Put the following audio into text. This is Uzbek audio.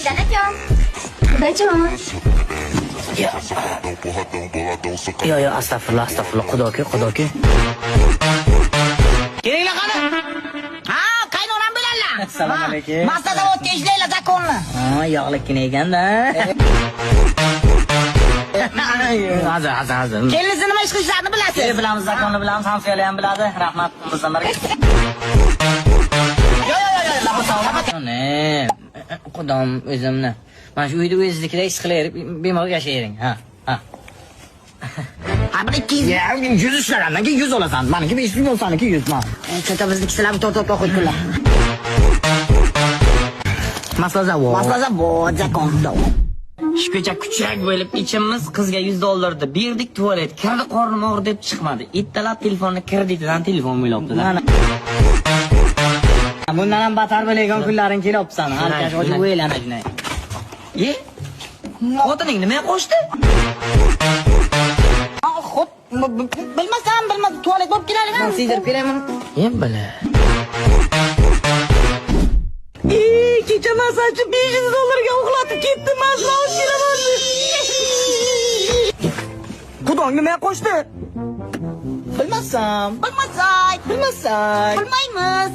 Dadajon. Dadajon. Yo, astagfirullah, Xudoki. Kelinglar qani? Ha, qaynonam bilanlar. Assalomu alaykum. Masta zavodga ishlaylar zakonni. Ha, yog'likkina ekanda. Hazır. Kelinisi nima ish qilishlarini bilasiz? Bilamiz, zakonni bilamiz, hamsoyalar ham biladi. Rahmat, bizdan birga. Yo, Ne? Xudoim o'zimni. Mana shu uyda o'zizlikda ish qilaverib, bemalol yashayvering. Ha. Ha, bir 200. Ya, 100 ishlagandan keyin 100 olasan. Meniki 500 bo'lsaniki 100 man. Chota biznikilar to'rt qo'ydilar. Masla zavod. Masta zavod zakonda. Shuncha kuchak bo'lib ichimiz qizga $100 berdik, tualet kirdi, qornim og'ridi deb chiqmadi. Ittalab telefonni kreditidan telefon bo'libdi-da. Bundan ham battar bo'lgan kunlaring kelibsan. Halkash o'zi o'ylana shunday. Xotining nima qo'shdi? Xo'p, bilmasam, tualet bo'lib keladigan. Sizlar beraymi? Ham bila. Kecha masachi $500 uxlatib ketdi, maslahat kelaman. Xudong nima qo'shdi? Bilmasak. Bilmaymiz.